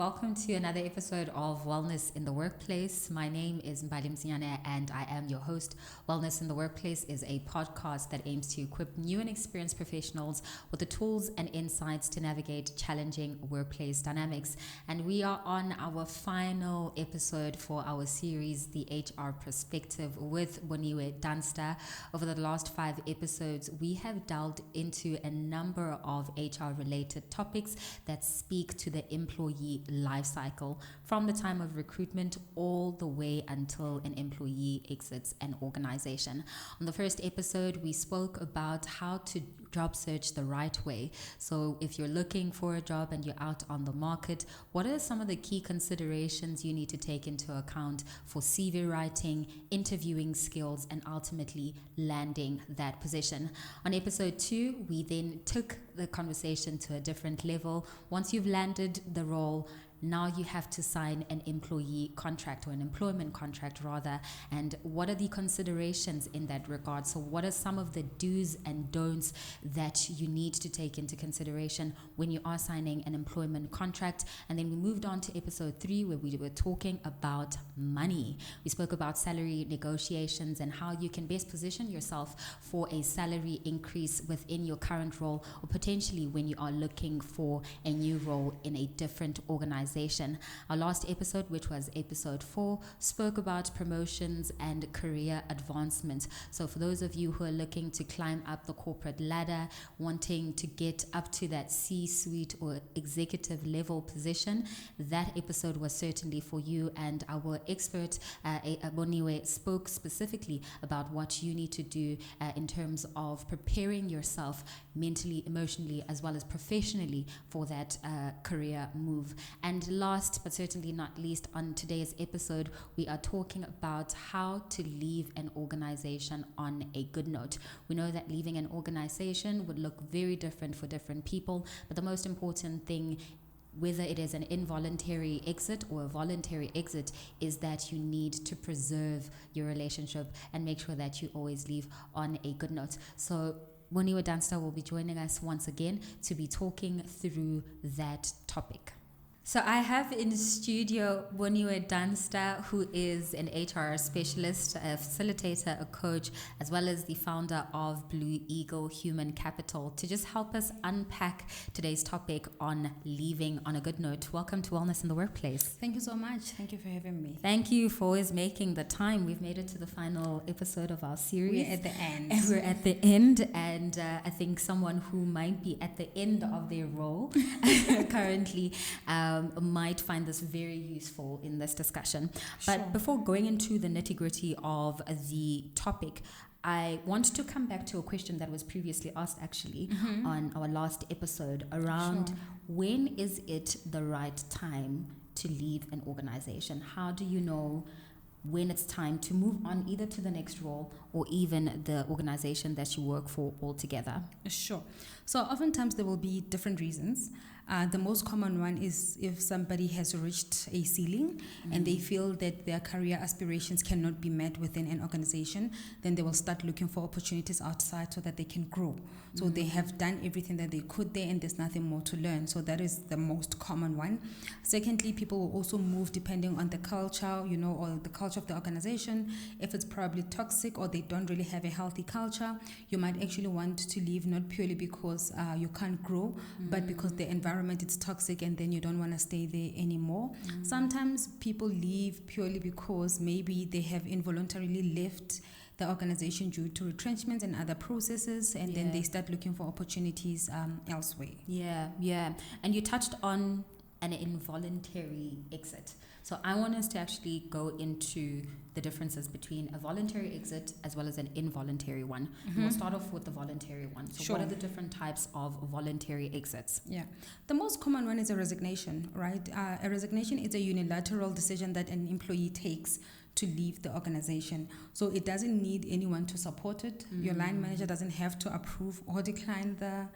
welcome to another episode of Wellness in the Workplace. My name is Mbali Mzinyane and I am your host. Wellness in the Workplace is a podcast that aims to equip new and experienced professionals with the tools and insights to navigate challenging workplace dynamics. And we are on our final episode for our series, The HR Perspective with Boniwe Dunster. Over the last 5 episodes, we have delved into a number of HR-related topics that speak to the employee lifecycle from the time of recruitment all the way until an employee exits an organization. On the first episode, we spoke about how to job search the right way. So if you're looking for a job and you're out on the market, what are some of the key considerations you need to take into account for CV writing, interviewing skills, and ultimately landing that position? On episode 2, we then took the conversation to a different level. Once you've landed the role, now you have to sign an employee contract, or an employment contract rather, and what are the considerations in that regard? So what are some of the do's and don'ts that you need to take into consideration when you are signing an employment contract? And then we moved on to episode 3, where we were talking about money. We spoke about salary negotiations and how you can best position yourself for a salary increase within your current role, or potentially when you are looking for a new role in a different organization. Our last episode, which was episode 4, spoke about promotions and career advancement. So for those of you who are looking to climb up the corporate ladder, wanting to get up to that C-suite or executive level position, that episode was certainly for you. And our expert, Boniwe, spoke specifically about what you need to do in terms of preparing yourself mentally, emotionally, as well as professionally for that career move. And last but certainly not least, on today's episode, we are talking about how to leave an organization on a good note. We know that leaving an organization would look very different for different people, but the most important thing, whether it is an involuntary exit or a voluntary exit, is that you need to preserve your relationship and make sure that you always leave on a good note. So Boniwe Dunster will be joining us once again to be talking through that topic. So I have in studio Boniwe Dunster, who is an HR specialist, a facilitator, a coach, as well as the founder of Blue Eagle Human Capital, to just help us unpack today's topic on leaving on a good note. Welcome to Wellness in the Workplace. Thank you so much. Thank you for having me. Thank you for always making the time. We've made it to the final episode of our series. We're at the end. And we're at the end, and I think someone who might be at the end of their role currently might find this very useful in this discussion. But before going into the nitty-gritty of the topic, I want to come back to a question that was previously asked actually on our last episode around when is it the right time to leave an organization? How do you know when it's time to move on either to the next role or even the organization that you work for altogether? Sure. So oftentimes there will be different reasons. The most common one is if somebody has reached a ceiling and they feel that their career aspirations cannot be met within an organization, then they will start looking for opportunities outside so that they can grow. So they have done everything that they could there and there's nothing more to learn. So that is the most common one. Secondly, people will also move depending on the culture, or the culture of the organization. If it's probably toxic or they don't really have a healthy culture, you might actually want to leave not purely because you can't grow, but because the environment is toxic and then you don't want to stay there anymore. Sometimes people leave purely because maybe they have involuntarily left the organization due to retrenchments and other processes, and then they start looking for opportunities elsewhere. Yeah. And you touched on an involuntary exit. So I want us to actually go into the differences between a voluntary exit as well as an involuntary one. And we'll start off with the voluntary one. So what are the different types of voluntary exits? Yeah. The most common one is a resignation, right? A resignation is a unilateral decision that an employee takes to leave the organization. So it doesn't need anyone to support it. Your line manager doesn't have to approve or decline the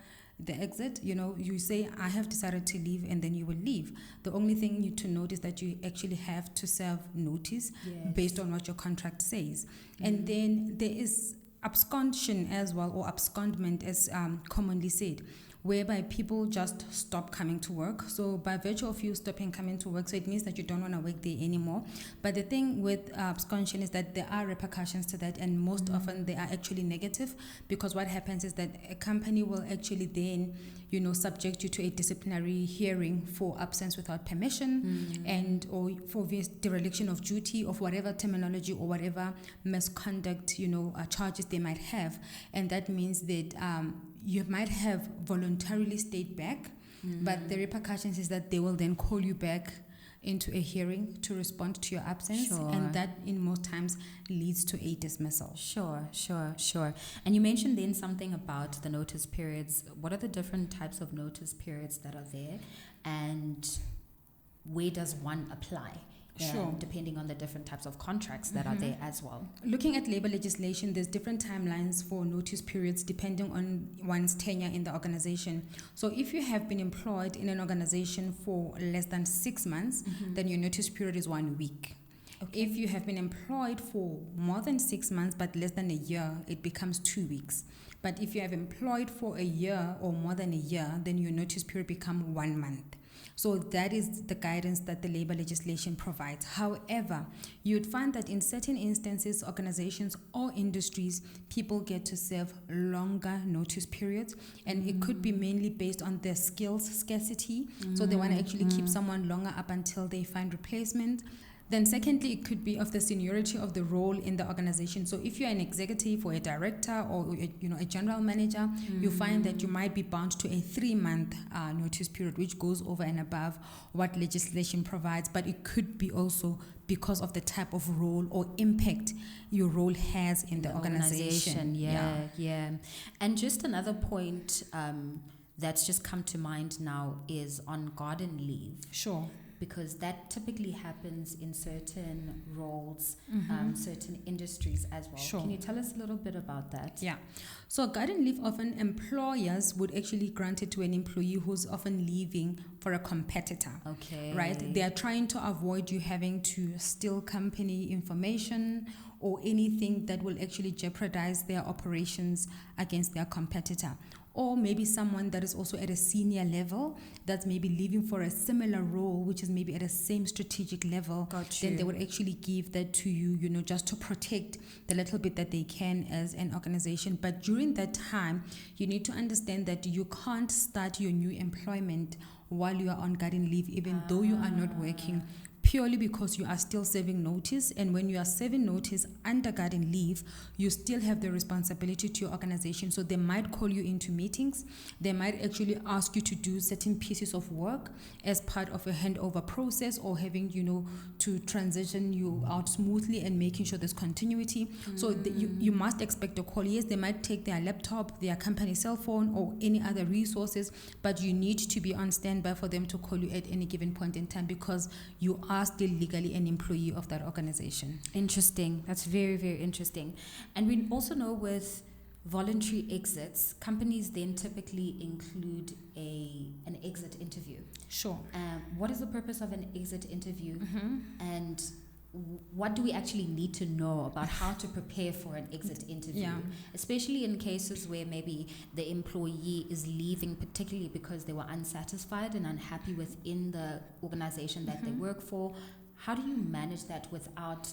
exit. You say, I have decided to leave, and then you will leave. The only thing you need to note is that you actually have to serve notice based on what your contract says. And then there is absconsion as well, or abscondment as commonly said, whereby people just stop coming to work. So by virtue of you stopping coming to work, so it means that you don't want to work there anymore. But the thing with absconsion is that there are repercussions to that, and most often they are actually negative, because what happens is that a company will actually then, subject you to a disciplinary hearing for absence without permission, and or for dereliction of duty, of whatever terminology or whatever misconduct, charges they might have. And that means that you might have voluntarily stayed back, but the repercussions is that they will then call you back into a hearing to respond to your absence, and that in most times leads to a dismissal. Sure. And you mentioned then something about the notice periods. What are the different types of notice periods that are there, and where does one apply? Depending on the different types of contracts that are there as well. Looking at labor legislation, there's different timelines for notice periods depending on one's tenure in the organization. So if you have been employed in an organization for less than 6 months, then your notice period is 1 week. Okay. If you have been employed for more than 6 months but less than a year, it becomes 2 weeks. But if you have employed for a year or more than a year, then your notice period becomes 1 month. So that is the guidance that the labor legislation provides. However, you'd find that in certain instances, organizations or industries, people get to serve longer notice periods, and it could be mainly based on their skills scarcity. So they want to actually keep someone longer up until they find replacement. Then secondly, it could be of the seniority of the role in the organization. So if you're an executive or a director or a general manager, you find that you might be bound to a 3-month notice period, which goes over and above what legislation provides. But it could be also because of the type of role or impact your role has in the organization. Yeah. And just another point that's just come to mind now is on garden leave. Sure. Because that typically happens in certain roles, certain industries as well. Sure. Can you tell us a little bit about that? Yeah. So garden leave, often employers would actually grant it to an employee who's often leaving for a competitor. Okay. Right? They are trying to avoid you having to steal company information or anything that will actually jeopardize their operations against their competitor. Or maybe someone that is also at a senior level that's maybe leaving for a similar role, which is maybe at a same strategic level. Then they would actually give that to you, just to protect the little bit that they can as an organization. But during that time, you need to understand that you can't start your new employment while you are on garden leave, even though you are not working, purely because you are still serving notice. And when you are serving notice under garden leave, you still have the responsibility to your organization. So they might call you into meetings. They might actually ask you to do certain pieces of work as part of a handover process, or having, to transition you out smoothly and making sure there's continuity. So you must expect a call. Yes, they might take their laptop, their company cell phone, or any other resources, but you need to be on standby for them to call you at any given point in time, because you are still legally an employee of that organization. Interesting. That's very, very interesting. And we also know with voluntary exits, companies then typically include an exit interview. Sure. What is the purpose of an exit interview? And what do we actually need to know about how to prepare for an exit interview, especially in cases where maybe the employee is leaving particularly because they were unsatisfied and unhappy within the organization that they work for? How do you manage that without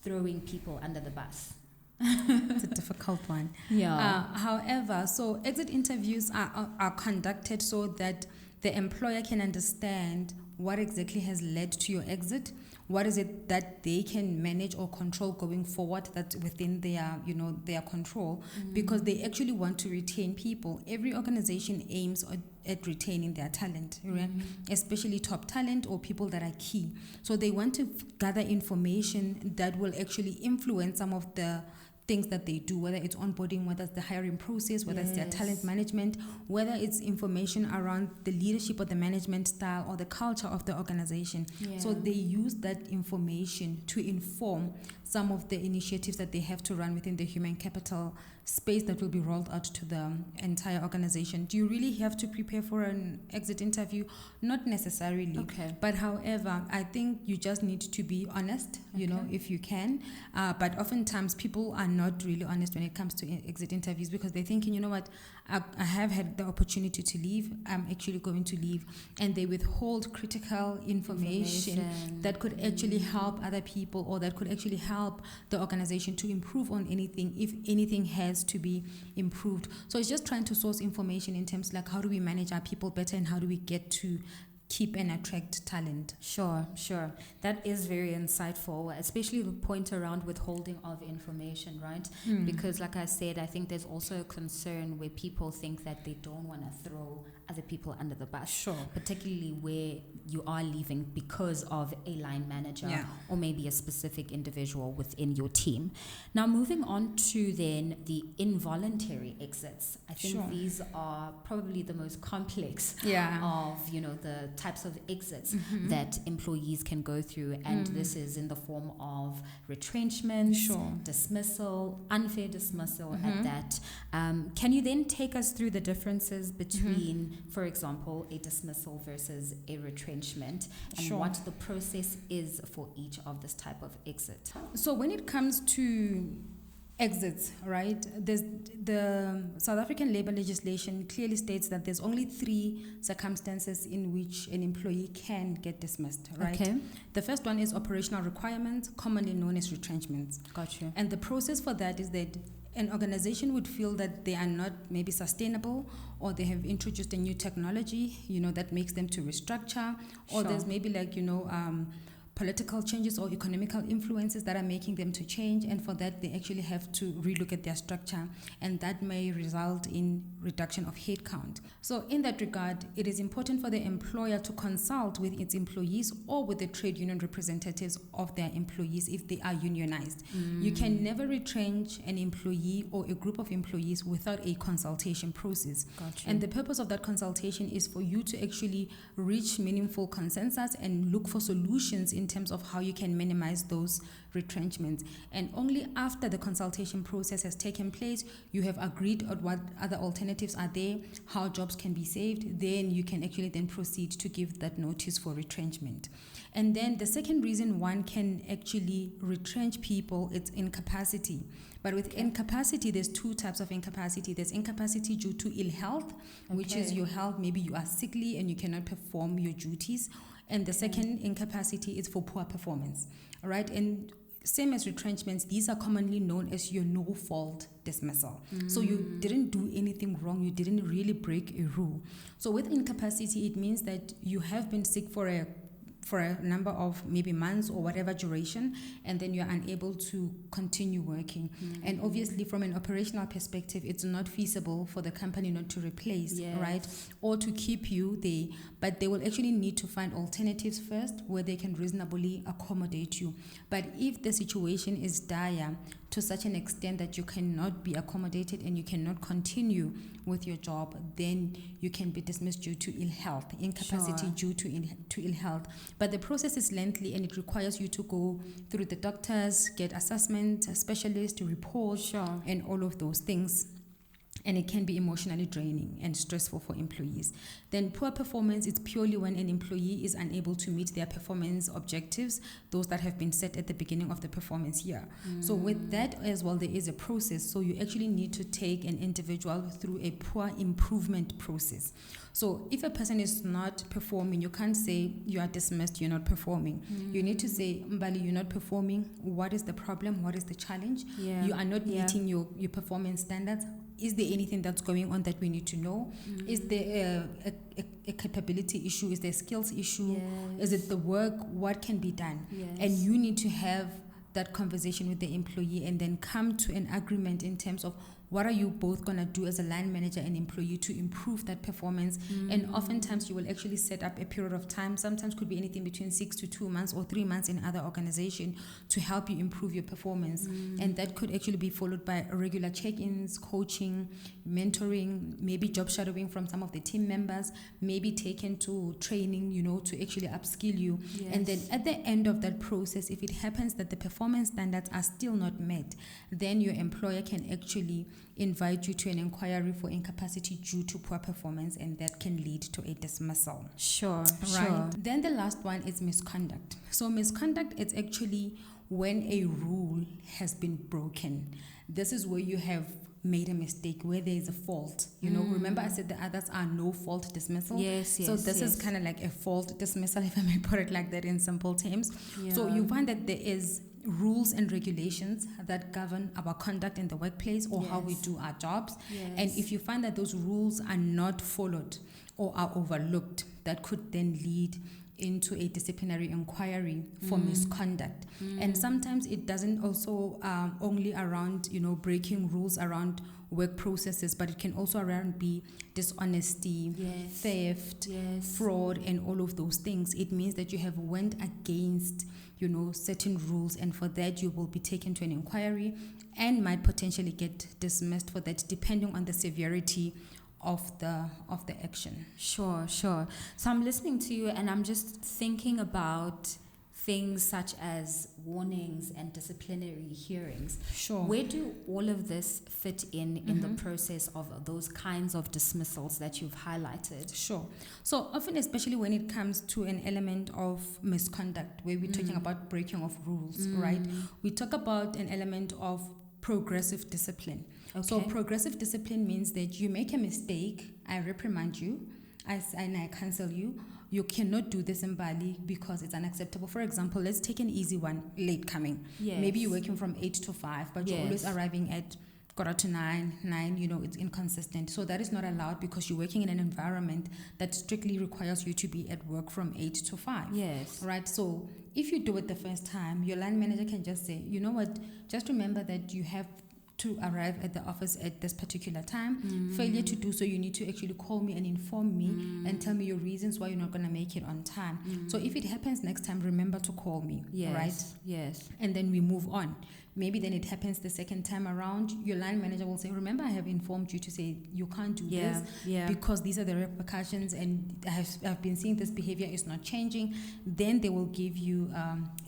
throwing people under the bus? It's a difficult one. However, so exit interviews are conducted so that the employer can understand what exactly has led to your exit. What is it that they can manage or control going forward that's within their control? Because they actually want to retain people. Every organization aims at retaining their talent, right? Especially top talent or people that are key. So they want to gather information that will actually influence some of the things that they do, whether it's onboarding, whether it's the hiring process, whether it's their talent management, whether it's information around the leadership or the management style or the culture of the organization. So they use that information to inform some of the initiatives that they have to run within the human capital space that will be rolled out to the entire organization. Do you really have to prepare for an exit interview? Not necessarily. Okay. But however, I think you just need to be honest, you know, if you can. But oftentimes people are not really honest when it comes to exit interviews, because they're thinking, you know what, I have had the opportunity to leave, I'm actually going to leave. And they withhold critical information that could actually help other people, or that could actually help the organization to improve on anything, if anything has to be improved. So it's just trying to source information in terms like, how do we manage our people better, and how do we get to keep and attract talent? Sure. That is very insightful, especially the point around withholding of information, right? Because like I said, I think there's also a concern where people think that they don't want to throw other people under the bus. Sure. Particularly where you are leaving because of a line manager or maybe a specific individual within your team. Now, moving on to then the involuntary exits. I think these are probably the most complex of, you know, the types of exits that employees can go through, and this is in the form of retrenchment, dismissal, unfair dismissal at that. Can you then take us through the differences between, for example, a dismissal versus a retrenchment, and what the process is for each of this type of exit? So when it comes to exits, right, there's the South African labor legislation clearly states that there's only 3 circumstances in which an employee can get dismissed, right? Okay. The first one is operational requirements, commonly known as retrenchments. Got you. And the process for that is that an organization would feel that they are not maybe sustainable, or they have introduced a new technology, you know, that makes them to restructure, or there's maybe like, you know, political changes or economical influences that are making them to change, and for that they actually have to relook at their structure, and that may result in reduction of headcount. So in that regard, it is important for the employer to consult with its employees or with the trade union representatives of their employees if they are unionized. You can never retrench an employee or a group of employees without a consultation process. Gotcha. And the purpose of that consultation is for you to actually reach meaningful consensus and look for solutions in terms of how you can minimize those retrenchments. And only after the consultation process has taken place, you have agreed on what other alternatives are there, how jobs can be saved, then you can actually then proceed to give that notice for retrenchment. And then the second reason one can actually retrench people, it's incapacity. But with incapacity, there's 2 types of incapacity. There's incapacity due to ill health, which is your health, maybe you are sickly and you cannot perform your duties. And the second incapacity is for poor performance, all right? And same as retrenchments, these are commonly known as your no-fault dismissal. So you didn't do anything wrong, you didn't really break a rule. So with incapacity, it means that you have been sick for a number of maybe months or whatever duration, and then you're unable to continue working. And obviously from an operational perspective, it's not feasible for the company not to replace, right, or to keep you there, but they will actually need to find alternatives first where they can reasonably accommodate you. But if the situation is dire to such an extent that you cannot be accommodated and you cannot continue with your job, then you can be dismissed due to ill health, incapacity due to ill health. But the process is lengthy and it requires you to go through the doctors, get assessment, specialist report, and all of those things. And it can be emotionally draining and stressful for employees. Then poor performance is purely when an employee is unable to meet their performance objectives, those that have been set at the beginning of the performance year. So with that as well, there is a process. So you actually need to take an individual through a poor improvement process. So if a person is not performing, you can't say you are dismissed, you're not performing. You need to say, Mbali, you're not performing. What is the problem? What is the challenge? You are not meeting your performance standards. Is there anything that's going on that we need to know? Is there a capability issue? Is there a skills issue? Is it the work? What can be done? And you need to have that conversation with the employee and then come to an agreement in terms of what are you both going to do as a line manager and employee to improve that performance? And oftentimes you will actually set up a period of time, sometimes could be anything between 6 to 2 months or 3 months in other organization, to help you improve your performance. And that could actually be followed by regular check-ins, coaching, mentoring, maybe job shadowing from some of the team members, maybe taken to training, to actually upskill you. Yes. And then at the end of that process, if it happens that the performance standards are still not met, then your employer can actually invite you to an inquiry for incapacity due to poor performance, and that can lead to a dismissal. Sure. Then the last one is misconduct. So misconduct is actually when a rule has been broken. This is where you have made a mistake, where there is a fault. Remember I said the others are no fault dismissal? Yes. So this is kind of like a fault dismissal, if I may put it like that in simple terms. Yeah. So you find that there is rules and regulations that govern our conduct in the workplace, or how we do our jobs. Yes. And if you find that those rules are not followed or are overlooked, that could then lead into a disciplinary inquiry for misconduct. And sometimes it doesn't also only around breaking rules around work processes, but it can also around be dishonesty, theft, fraud, and all of those things. It means that you have went against certain rules, and for that you will be taken to an inquiry and might potentially get dismissed for that, depending on the severity of the action. Sure. So I'm listening to you and I'm just thinking about things such as warnings and disciplinary hearings. Sure. Where do all of this fit in the process of those kinds of dismissals that you've highlighted? Sure. So often, especially when it comes to an element of misconduct, where we're talking about breaking of rules, right? We talk about an element of progressive discipline. Okay. So progressive discipline means that you make a mistake, I reprimand you, and I cancel you. You cannot do this in Bali because it's unacceptable. For example, let's take an easy one, late coming. Yes. Maybe you're working from 8 to 5, but you're always arriving at 8:45, it's inconsistent. So that is not allowed because you're working in an environment that strictly requires you to be at work from 8 to 5. Yes. Right? So if you do it the first time, your line manager can just say, you know what, just remember that you have to arrive at the office at this particular time. Failure to do so, you need to actually call me and inform me and tell me your reasons why you're not going to make it on time. So if it happens next time, remember to call me, right? Yes. And then we move on. Maybe then it happens the second time around, your line manager will say, remember I have informed you to say you can't do this because these are the repercussions, and I've been seeing this behavior is not changing. Then they will give you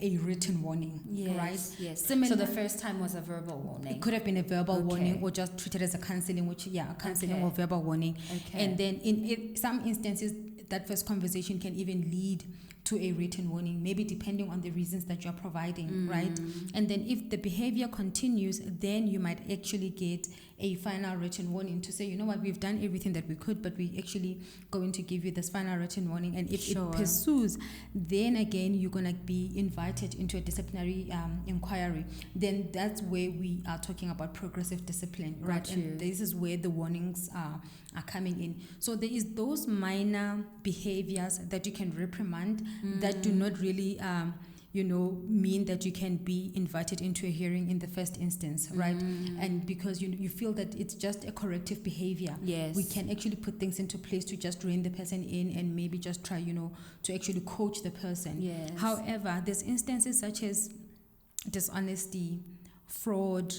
a written warning, right? Yes. Similar, so the first time was a verbal warning. It could have been a verbal warning, or just treated as a counseling, counseling or verbal warning. Okay. And then in some instances, that first conversation can even lead to a written warning, maybe depending on the reasons that you're providing, right? And then if the behavior continues, then you might actually get a final written warning to say, you know what, we've done everything that we could, but we actually going to give you this final written warning. And if it pursues, then again, you're going to be invited into a disciplinary inquiry. Then that's where we are talking about progressive discipline, right? And this is where the warnings are coming in. So there is those minor behaviors that you can reprimand that do not really mean that you can be invited into a hearing in the first instance, right? And because you feel that it's just a corrective behavior, we can actually put things into place to just rein the person in and maybe just try, to actually coach the person. However, there's instances such as dishonesty, fraud,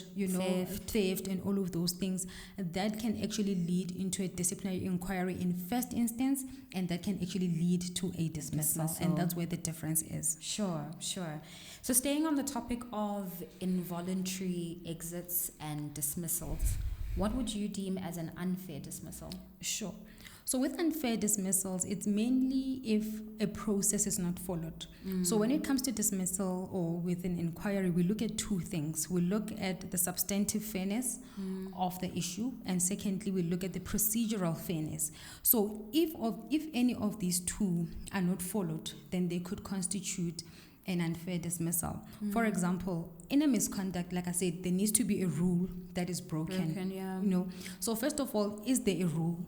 theft, and all of those things that can actually lead into a disciplinary inquiry in first instance, and that can actually lead to a dismissal. And that's where the difference is. Sure. So staying on the topic of involuntary exits and dismissals, what would you deem as an unfair dismissal? Sure. So with unfair dismissals, it's mainly if a process is not followed. So when it comes to dismissal or with an inquiry, we look at two things. We look at the substantive fairness of the issue, and secondly, we look at the procedural fairness. So if any of these two are not followed, then they could constitute an unfair dismissal. For example, in a misconduct, like I said, there needs to be a rule that is broken. So first of all, is there a rule?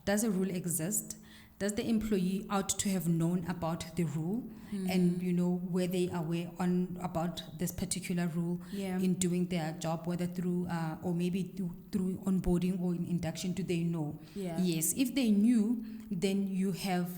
Does a rule exist? does the employee ought to have known about the rule and, were they aware about this particular rule in doing their job, whether through or maybe through onboarding or in induction? Do they know? Yes. If they knew, then you have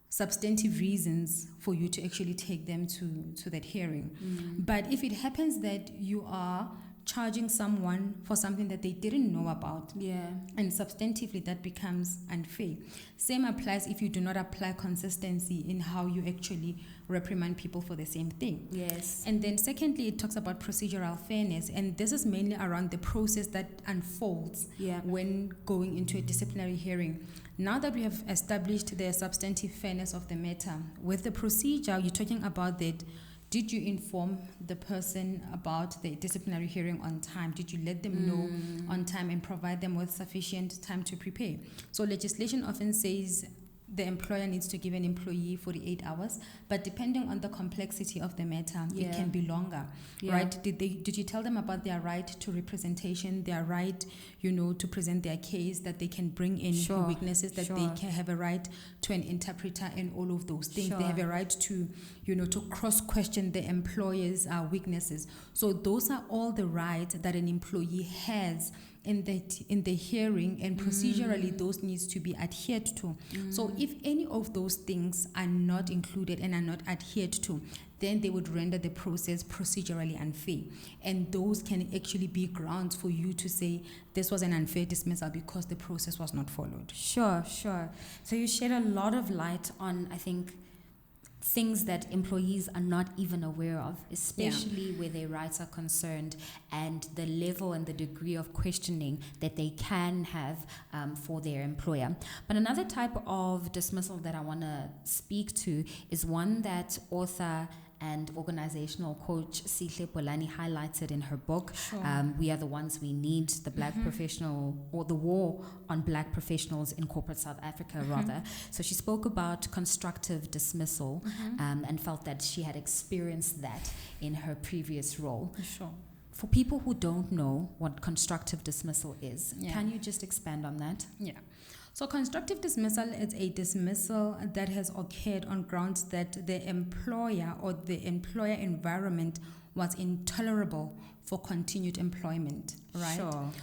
substantive reasons for you to actually take them to that hearing. But if it happens that you are charging someone for something that they didn't know about, and substantively that becomes unfair. Same applies if you do not apply consistency in how you actually reprimand people for the same thing. Yes. And then secondly, it talks about procedural fairness, and this is mainly around the process that unfolds when going into a disciplinary hearing. Now that we have established the substantive fairness of the matter, with the procedure, you're talking about that. Did you inform the person about the disciplinary hearing on time? Did you let them know on time and provide them with sufficient time to prepare? So legislation often says the employer needs to give an employee 48 hours, but depending on the complexity of the matter, it can be longer, right? Did you tell them about their right to representation, their right, to present their case, that they can bring in witnesses, that they can have a right to an interpreter and all of those things. They have a right to, to cross-question the employer's weaknesses. So those are all the rights that an employee has in the hearing, and procedurally those needs to be adhered to. So if any of those things are not included and are not adhered to, then they would render the process procedurally unfair. And those can actually be grounds for you to say this was an unfair dismissal because the process was not followed. Sure. So you shed a lot of light on, I think, things that employees are not even aware of, especially where their rights are concerned, and the level and the degree of questioning that they can have for their employer. But another type of dismissal that I want to speak to is one that author and organizational coach Sihle Bolani highlighted in her book, We Are the Ones We Need, the Black Professional, or the War on Black Professionals in Corporate South Africa, rather. So she spoke about constructive dismissal and felt that she had experienced that in her previous role. For people who don't know what constructive dismissal is, can you just expand on that? So constructive dismissal is a dismissal that has occurred on grounds that the employer or the employer environment was intolerable for continued employment, right?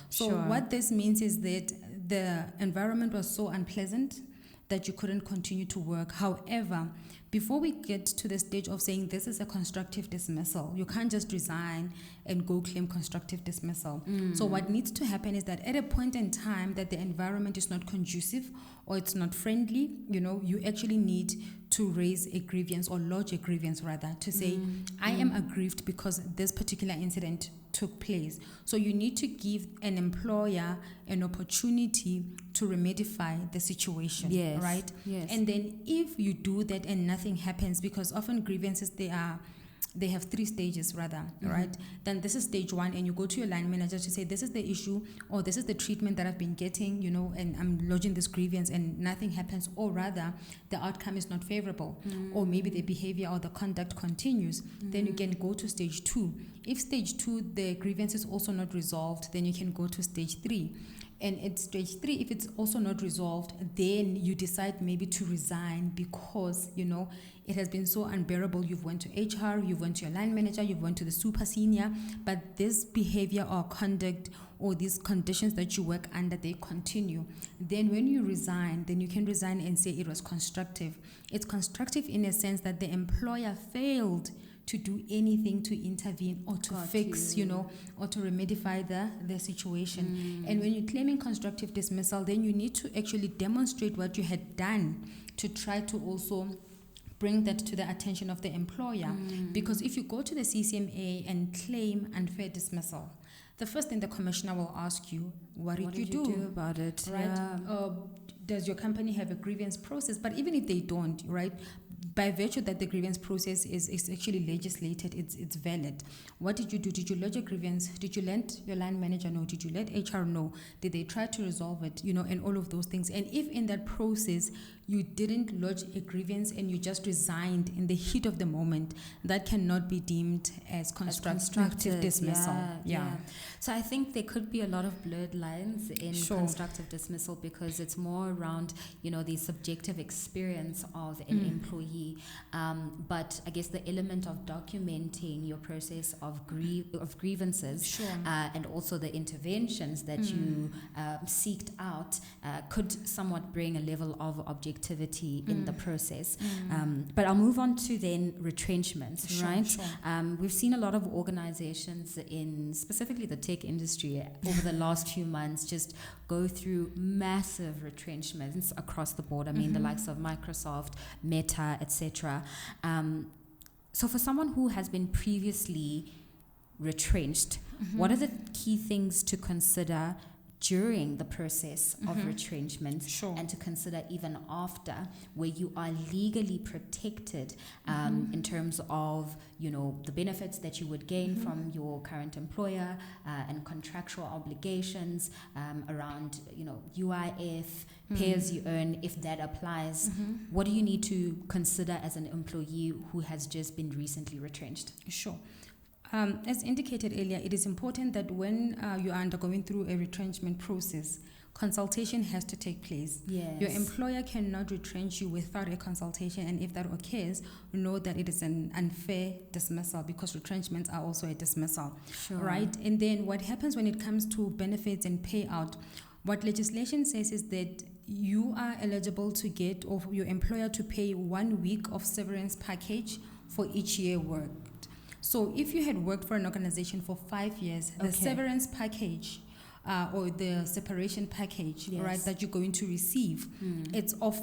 So what this means is that the environment was so unpleasant that you couldn't continue to work. However, before we get to the stage of saying this is a constructive dismissal, you can't just resign and go claim constructive dismissal. So what needs to happen is that at a point in time that the environment is not conducive or it's not friendly, you actually need to raise a grievance, or lodge a grievance rather, to say, I am aggrieved because this particular incident took place. So you need to give an employer an opportunity to remedify the situation, right? And then if you do that and nothing happens, because often grievances, they have 3 stages rather, right? Then this is stage 1, and you go to your line manager to say, this is the issue, or this is the treatment that I've been getting, and I'm lodging this grievance and nothing happens, or rather the outcome is not favorable, or maybe the behavior or the conduct continues. Then you can go to stage 2. If stage 2, the grievance is also not resolved, then you can go to stage 3. And at stage 3, if it's also not resolved, then you decide maybe to resign because, it has been so unbearable. You've went to HR, you've went to your line manager, you've went to the super senior, but this behavior or conduct or these conditions that you work under, they continue. Then when you resign, then you can resign and say it was constructive. It's constructive in a sense that the employer failed to do anything to intervene or to fix, or to remedify the situation. And when you're claiming constructive dismissal, then you need to actually demonstrate what you had done to try to also bring that to the attention of the employer. Because if you go to the CCMA and claim unfair dismissal, the first thing the commissioner will ask you, what did you do about it? Right? Does your company have a grievance process? But even if they don't, right, by virtue that the grievance process is actually legislated, it's valid. What did you do? Did you lodge a grievance? Did you let your line manager know? Did you let HR know? Did they try to resolve it? And all of those things. And if in that process you didn't lodge a grievance and you just resigned in the heat of the moment, that cannot be deemed as constructive dismissal. Yeah. So I think there could be a lot of blurred lines in constructive dismissal because it's more around, the subjective experience of an employee. But I guess the element of documenting your process of grievances and also the interventions that you seeked out could somewhat bring a level of objectivity in the process. But I'll move on to then retrenchments, right? We've seen a lot of organizations in specifically the tech industry over the last few months just go through massive retrenchments across the board. I mean, the likes of Microsoft, Meta, etc. So for someone who has been previously retrenched, what are the key things to consider during the process of retrenchment and to consider even after, where you are legally protected in terms of the benefits that you would gain from your current employer and contractual obligations around UIF, pay as you earn, if that applies. What do you need to consider as an employee who has just been recently retrenched? As indicated earlier, it is important that when you are undergoing through a retrenchment process, consultation has to take place. Yes. Your employer cannot retrench you without a consultation, and if that occurs, know that it is an unfair dismissal because retrenchments are also a dismissal, right? And then what happens when it comes to benefits and payout, what legislation says is that you are eligible to get, or your employer to pay 1 week of severance package for each year worked. So if you had worked for an organization for 5 years, the severance package or the separation package, right, that you're going to receive, it's of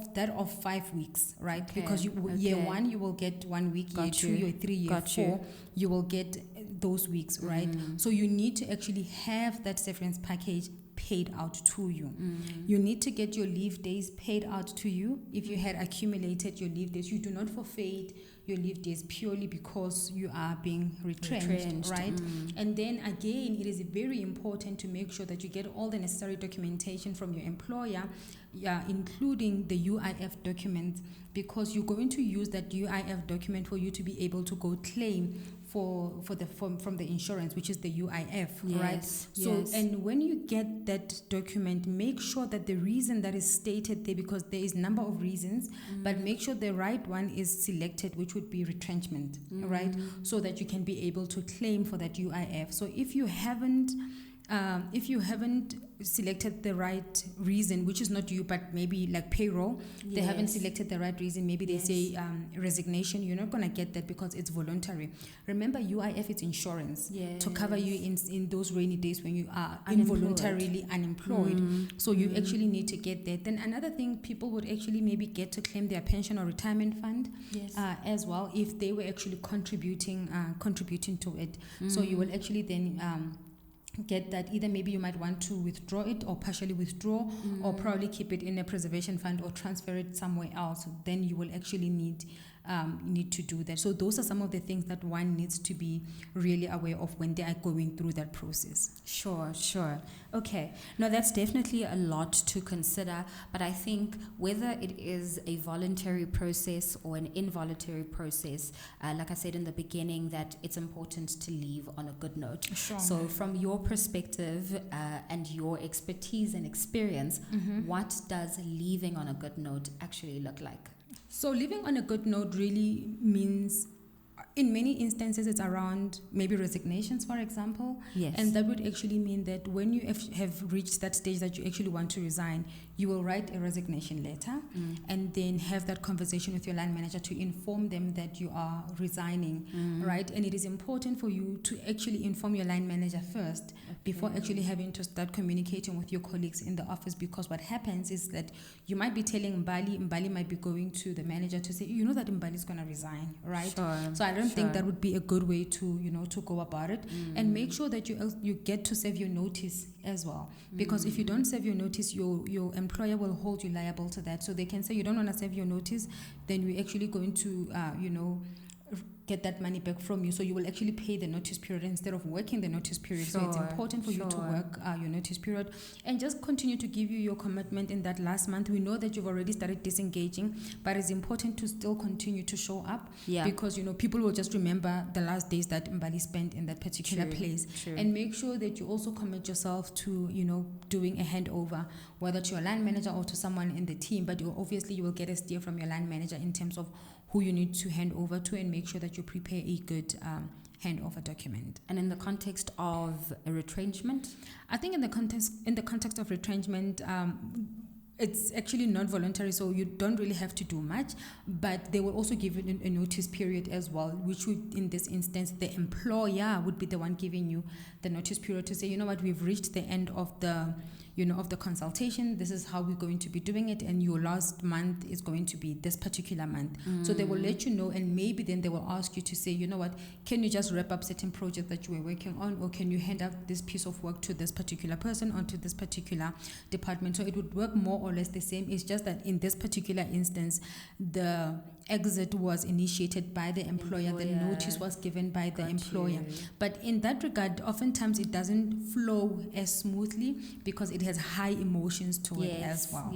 5 weeks, right? Because year 1, you will get 1 week, year 2, year 3, year 4, you will get those weeks, right? So you need to actually have that severance package paid out to you. You need to get your leave days paid out to you. If you had accumulated your leave days, you do not forfeit your leave days purely because you are being retrenched. Right? And then again, it is very important to make sure that you get all the necessary documentation from your employer, including the UIF document, because you're going to use that UIF document for you to be able to go claim from the insurance, which is the UIF, right? So, and when you get that document, make sure that the reason that is stated there, because there is a number of reasons, but make sure the right one is selected, which would be retrenchment, right? So that you can be able to claim for that UIF. So if you haven't selected the right reason, which is not you, but maybe like payroll, they haven't selected the right reason, maybe they say resignation, you're not going to get that because it's voluntary. Remember, UIF is insurance to cover you in those rainy days when you are involuntarily unemployed. So you actually need to get that. Then another thing, people would actually maybe get to claim their pension or retirement fund as well if they were actually contributing to it. So you will actually then get that. Either maybe you might want to withdraw it or partially withdraw, or probably keep it in a preservation fund or transfer it somewhere else. Then you will actually need to do that. So those are some of the things that one needs to be really aware of when they are going through that process. Sure. Okay. No, that's definitely a lot to consider, but I think whether it is a voluntary process or an involuntary process, like I said in the beginning, that it's important to leave on a good note. So from your perspective and your expertise and experience, what does leaving on a good note actually look like? So living on a good note really means, in many instances, it's around maybe resignations, for example. And that would actually mean that when you have reached that stage that you actually want to resign, you will write a resignation letter and then have that conversation with your line manager to inform them that you are resigning, right? And it is important for you to actually inform your line manager first before actually having to start communicating with your colleagues in the office, because what happens is that you might be telling Mbali might be going to the manager to say, you know that Mbali is going to resign, right? So I'd don't think that would be a good way to, to go about it. And make sure that you get to serve your notice as well. Because if you don't serve your notice, your employer will hold you liable to that. So they can say you don't want to serve your notice, then we're actually going to, get that money back from you. So you will actually pay the notice period instead of working the notice period. So it's important for you to work your notice period and just continue to give you your commitment in that last month. We know that you've already started disengaging, but it's important to still continue to show up because, people will just remember the last days that Mbali spent in that particular place. And make sure that you also commit yourself to, doing a handover, whether to your line manager or to someone in the team. But you will get a steer from your line manager in terms of who you need to hand over to, and make sure that you prepare a good handover document. And in the context of a retrenchment? I think in the context of retrenchment, it's actually not voluntary, so you don't really have to do much, but they will also give you a notice period as well, which would, in this instance, the employer would be the one giving you the notice period to say, you know what, we've reached the end of the consultation. This is how we're going to be doing it, and your last month is going to be this particular month. So they will let you know, and maybe then they will ask you to say, you know what, can you just wrap up certain projects that you were working on, or can you hand out this piece of work to this particular person or to this particular department? So it would work more or less the same. It's just that in this particular instance, the exit was initiated by the employer. The notice was given by the employer. But in that regard, oftentimes it doesn't flow as smoothly because it has high emotions to it as well.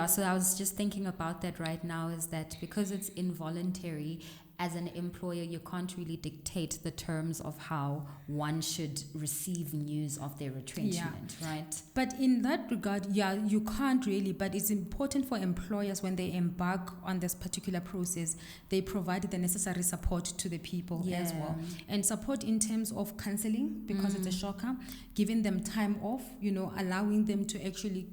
So I was just thinking about that right now, is that because it's involuntary, as an employer, you can't really dictate the terms of how one should receive news of their retrenchment, right? But in that regard, you can't really, but it's important for employers when they embark on this particular process, they provide the necessary support to the people as well. And support in terms of counseling, because it's a shocker, giving them time off, allowing them to actually,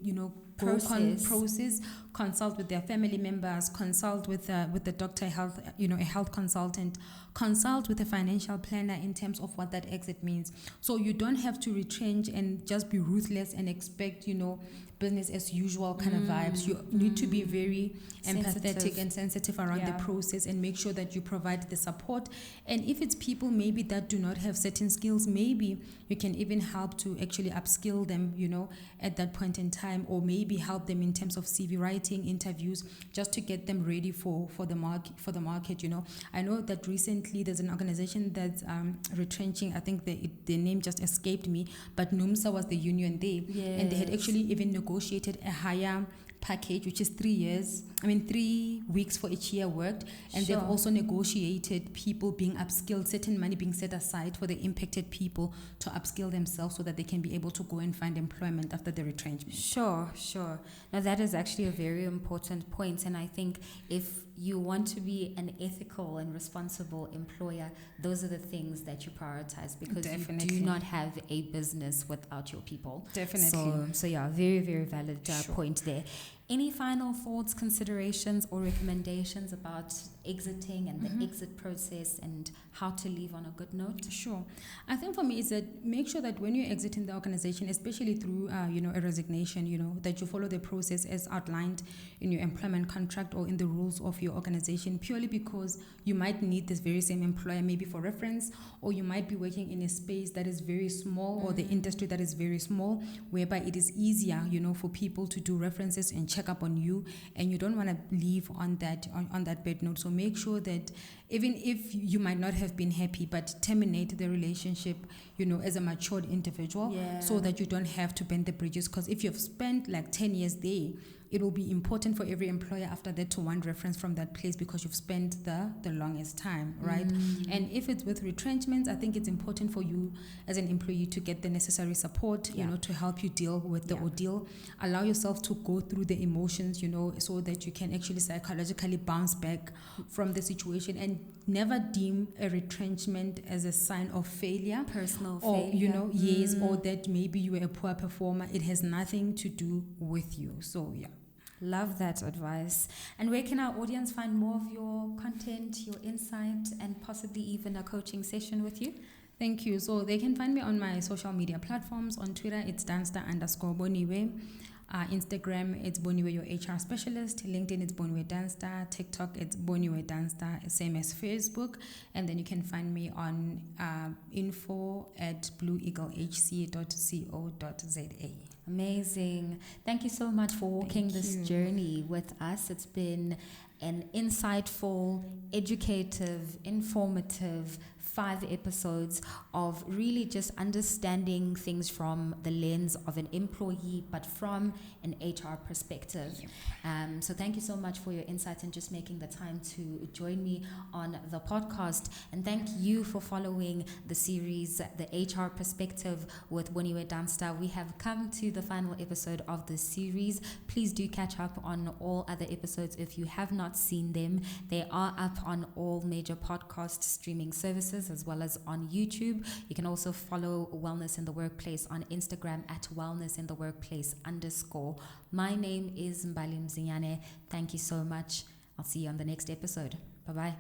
process, consult with their family members, consult with the doctor, a health consultant, consult with a financial planner in terms of what that exit means. So you don't have to retrench and just be ruthless and expect, business as usual kind of vibes. You need to be very empathetic and sensitive around the process, and make sure that you provide the support. And if it's people maybe that do not have certain skills, maybe you can even help to actually upskill them, at that point in time, or maybe help them in terms of CV writing, interviews, just to get them ready for the market. I know that recently there's an organization that's retrenching. I think the name just escaped me, but NUMSA was the union there, and they had actually even negotiated a higher package, which is 3 weeks for each year worked, and they've also negotiated people being upskilled, certain money being set aside for the impacted people to upskill themselves so that they can be able to go and find employment after the retrenchment. Sure. Now that is actually a very important point, and I think if you want to be an ethical and responsible employer, those are the things that you prioritize, because you do not have a business without your people. Definitely. So very, very valid point there. Any final thoughts, considerations, or recommendations about exiting and the exit process and how to leave on a good note? Sure. I think for me is that make sure that when you're exiting the organization, especially through a resignation, that you follow the process as outlined in your employment contract or in the rules of your organization, purely because you might need this very same employer maybe for reference, or you might be working in a space that is very small or the industry that is very small, whereby it is easier, for people to do references and check up on you, and you don't want to leave on that bad note. So make sure that even if you might not have been happy, but terminate the relationship, as a matured individual, so that you don't have to bend the bridges. Because if you've spent like 10 years there, it will be important for every employer after that to want reference from that place, because you've spent the longest time, right? And if it's with retrenchments, I think it's important for you as an employee to get the necessary support, to help you deal with the ordeal. Allow yourself to go through the emotions, so that you can actually psychologically bounce back from the situation, and never deem a retrenchment as a sign of failure, personal failure, or that maybe you were a poor performer. It has nothing to do with you. So love that advice. And where can our audience find more of your content, your insight, and possibly even a coaching session with you? Thank you. So they can find me on my social media platforms. On Twitter, it's Dunster_Boniwe. Instagram, it's Boniwe, your HR specialist. LinkedIn, it's Boniwe Dunster. TikTok, it's Boniwe Dunster, same as Facebook. And then you can find me on info@blueeaglehc.co.za. Amazing. Thank you so much for walking this journey with us. It's been an insightful, educative, informative 5 episodes of really just understanding things from the lens of an employee, but from an HR perspective. So thank you so much for your insights and just making the time to join me on the podcast. And thank you for following the series, The HR Perspective with Boniwe Dunster. We have come to the final episode of this series. Please do catch up on all other episodes if you have not seen them. They are up on all major podcast streaming services as well as on YouTube. You can also follow Wellness in the Workplace on Instagram at wellnessintheworkplace_. My name is Mbali Mzinyane. Thank you so much. I'll see you on the next episode. Bye-bye.